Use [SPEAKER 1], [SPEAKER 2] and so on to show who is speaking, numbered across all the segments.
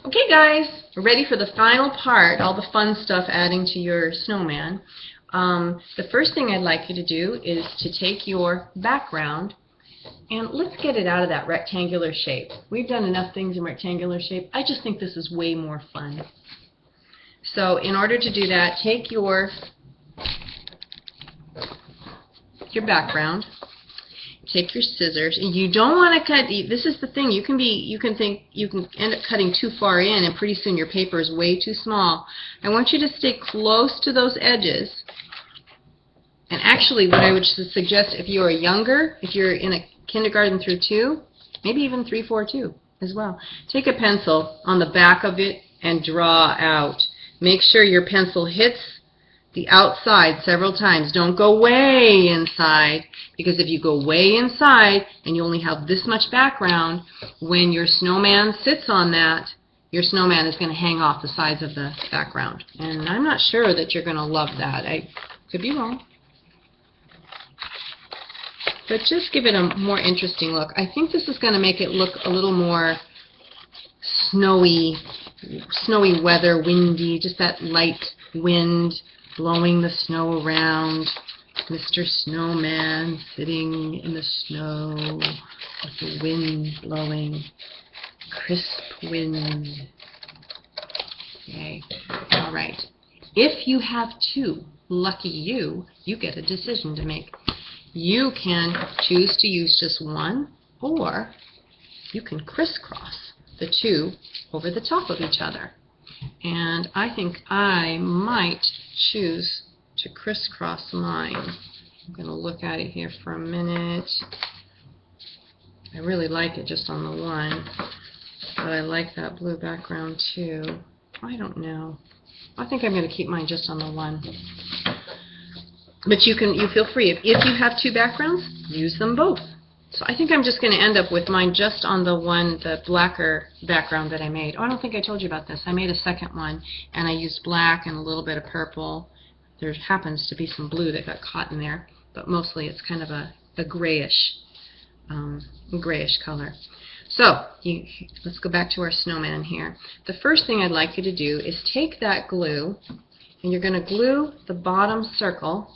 [SPEAKER 1] Okay guys, we're ready for the final part, all the fun stuff adding to your snowman. The first thing I'd like you to do is to take your background and let's get it out of that rectangular shape. We've done enough things in rectangular shape. I just think this is way more fun. So in order to do that, take your background, take your scissors, and you don't want to cut. This is the thing. You can end up cutting too far in, and pretty soon your paper is way too small. I want you to stay close to those edges. And actually, what I would suggest, if you are younger, if you're in a kindergarten through 2, maybe even 3, 4, 2 as well, take a pencil on the back of it and draw out. Make sure your pencil hits the outside several times. Don't go way inside, because if you go way inside and you only have this much background, when your snowman sits on that, your snowman is going to hang off the sides of the background. And I'm not sure that you're going to love that. I could be wrong. But just give it a more interesting look. I think this is going to make it look a little more snowy weather, windy, just that light wind blowing the snow around. Mr. Snowman sitting in the snow with the wind blowing. Crisp wind. Okay. All right. If you have 2, lucky you, you get a decision to make. You can choose to use just 1, or you can crisscross the 2 over the top of each other. And I think I might choose to crisscross mine. I'm going to look at it here for a minute. I really like it just on the 1, but I like that blue background too. I don't know. I think I'm going to keep mine just on the 1. But you feel free. If you have 2 backgrounds, use them both. So I think I'm just going to end up with mine just on the the blacker background that I made. Oh, I don't think I told you about this. I made a second one, and I used black and a little bit of purple. There happens to be some blue that got caught in there, but mostly it's kind of a grayish color. So let's go back to our snowman here. The first thing I'd like you to do is take that glue, and you're going to glue the bottom circle.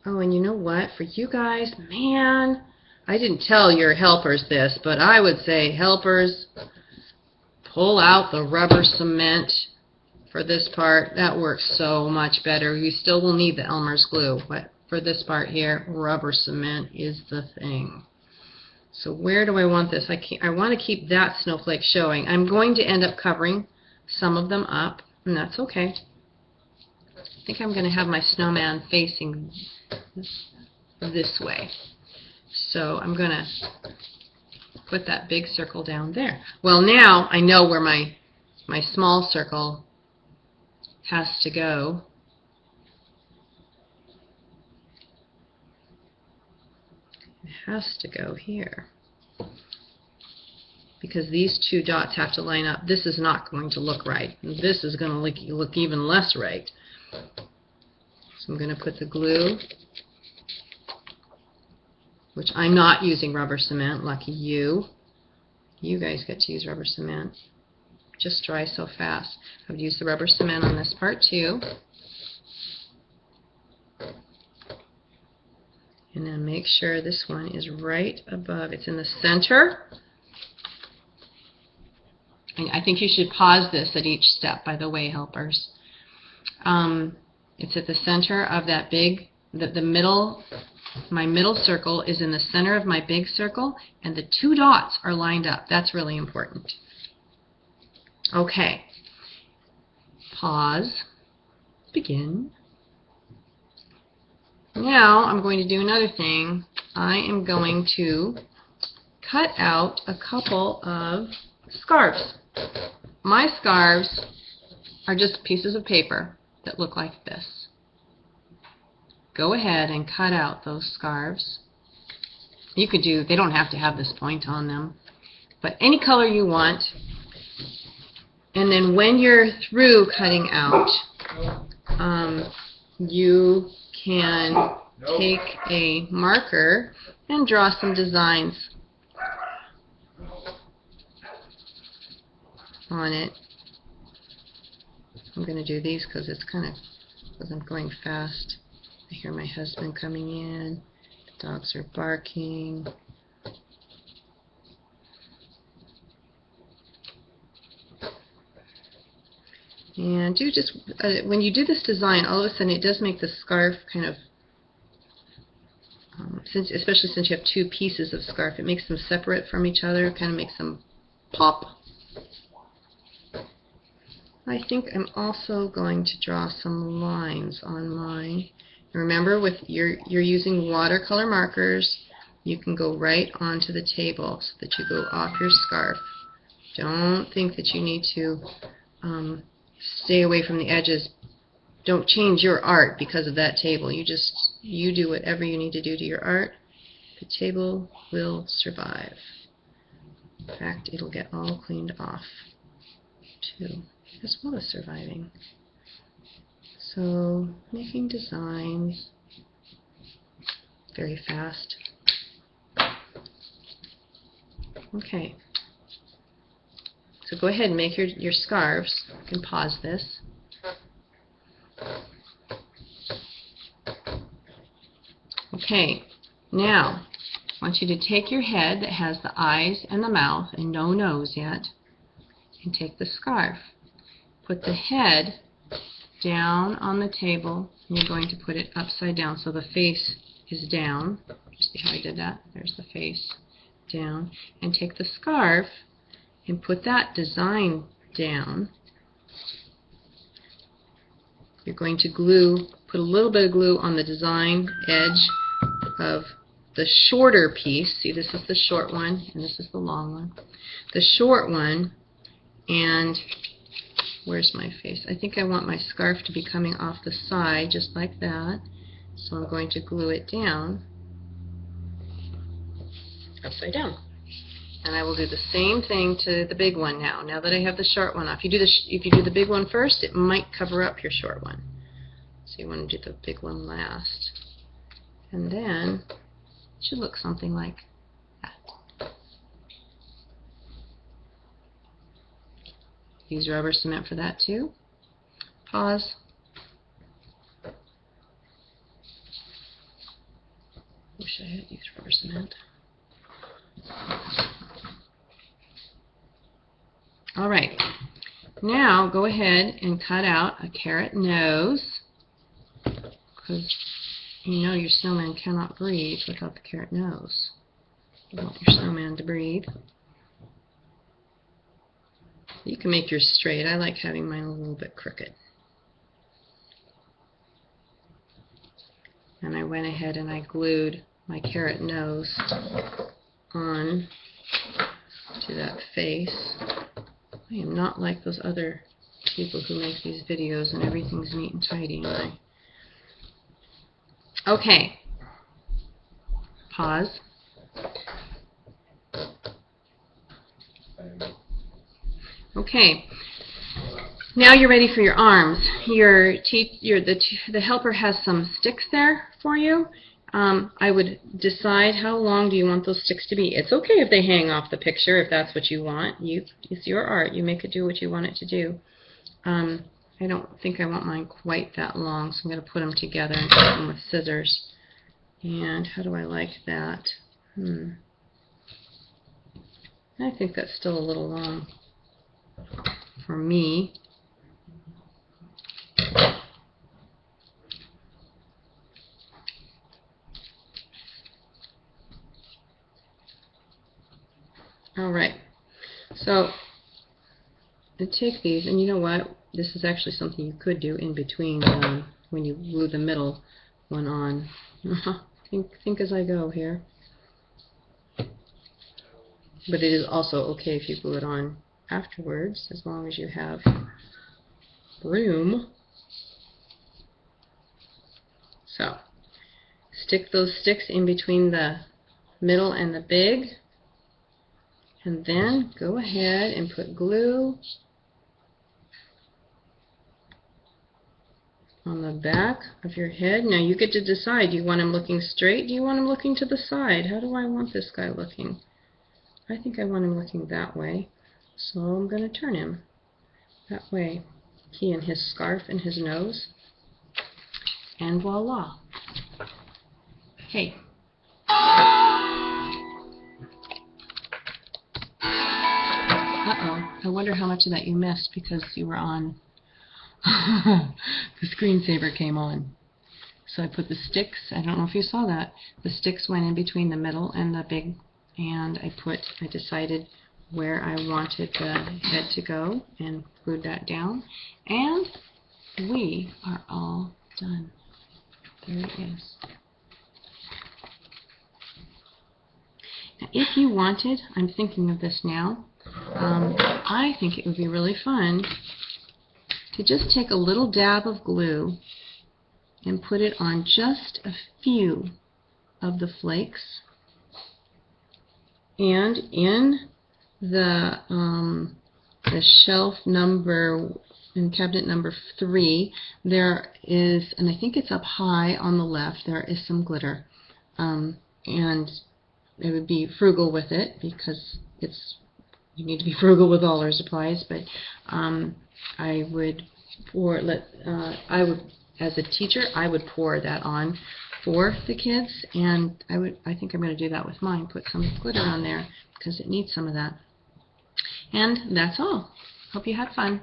[SPEAKER 1] Oh, and you know what? For you guys, man, I didn't tell your helpers this, but I would say, helpers, pull out the rubber cement for this part. That works so much better. You still will need the Elmer's glue, but for this part here, rubber cement is the thing. So where do I want this? I want to keep that snowflake showing. I'm going to end up covering some of them up, and that's okay. I think I'm going to have my snowman facing this way. So I'm going to put that big circle down there. Well, now I know where my small circle has to go. It has to go here, because these 2 dots have to line up. This is not going to look right. This is going to look even less right. So I'm going to put the glue, which I'm not using rubber cement. Lucky you. You guys get to use rubber cement. Just dry so fast. I would use the rubber cement on this part too. And then make sure this one is right above. It's in the center. And I think you should pause this at each step, by the way, helpers. It's at the center of that big, the middle, my middle circle is in the center of my big circle, and the 2 dots are lined up. That's really important. Okay. Pause. Begin. Now I'm going to do another thing. I am going to cut out a couple of scarves. My scarves are just pieces of paper that look like this. Go ahead and cut out those scarves. You could do, they don't have to have this point on them, but any color you want. And then when you're through cutting out, you can take a marker and draw some designs. on it. I'm going to do these because I'm going fast. I hear my husband coming in. The dogs are barking. And when you do this design, all of a sudden it does make the scarf kind of, especially since you have two pieces of scarf, it makes them separate from each other, kind of makes them pop. I think I'm also going to draw some lines on mine. Remember, with you're using watercolor markers, you can go right onto the table so that you go off your scarf. Don't think that you need to stay away from the edges. Don't change your art because of that table. You do whatever you need to do to your art. The table will survive. In fact, it'll get all cleaned off too, as well as surviving. So, making designs very fast. Okay. So go ahead and make your scarves. You can pause this. Okay, now I want you to take your head that has the eyes and the mouth and no nose yet, and take the scarf. Put the head down on the table, and you're going to put it upside down so the face is down. See how I did that? There's the face down. And take the scarf and put that design down. You're going to put a little bit of glue on the design edge of the shorter piece. See, this is the short one, and this is the long one. The short one, and where's my face? I think I want my scarf to be coming off the side, just like that. So I'm going to glue it down, upside down. And I will do the same thing to the big one now that I have the short one off. If you do the big one first, it might cover up your short one. So you want to do the big one last. And then it should look something like that. Use rubber cement for that too. Pause. Wish I had used rubber cement. Alright, now go ahead and cut out a carrot nose, because you know your snowman cannot breathe without the carrot nose. You want your snowman to breathe. You can make yours straight. I like having mine a little bit crooked. And I went ahead and I glued my carrot nose on to that face. I am not like those other people who make these videos and everything's neat and tidy. Okay. Pause. Okay. Now you're ready for your arms. The helper has some sticks there for you. I would decide how long do you want those sticks to be. It's okay if they hang off the picture, if that's what you want. It's your art. You make it do what you want it to do. I don't think I want mine quite that long, so I'm going to put them together and cut them with scissors. And how do I like that? I think that's still a little long for me. Alright, so I take these, and you know what? This is actually something you could do in between when you glue the middle one on. think as I go here. But it is also okay if you glue it on afterwards, as long as you have room. So, stick those sticks in between the middle and the big. And then go ahead and put glue on the back of your head. Now you get to decide, do you want him looking straight? Do you want him looking to the side? How do I want this guy looking? I think I want him looking that way. So I'm going to turn him that way. He and his scarf and his nose. And voila. Hey. Uh-oh. I wonder how much of that you missed because you were on. The screensaver came on. So I put the sticks, I don't know if you saw that, the sticks went in between the middle and the big, and I decided where I wanted the head to go and glued that down, and we are all done. There it is. Now, if you wanted, I'm thinking of this now, I think it would be really fun to just take a little dab of glue and put it on just a few of the flakes. And in the shelf number, in cabinet number 3, there is, and I think it's up high on the left, there is some glitter. And I would be frugal with it because you need to be frugal with all our supplies, but I would as a teacher, I would pour that on for the kids, and I think I'm going to do that with mine. Put some glitter on there because it needs some of that. And that's all. Hope you had fun.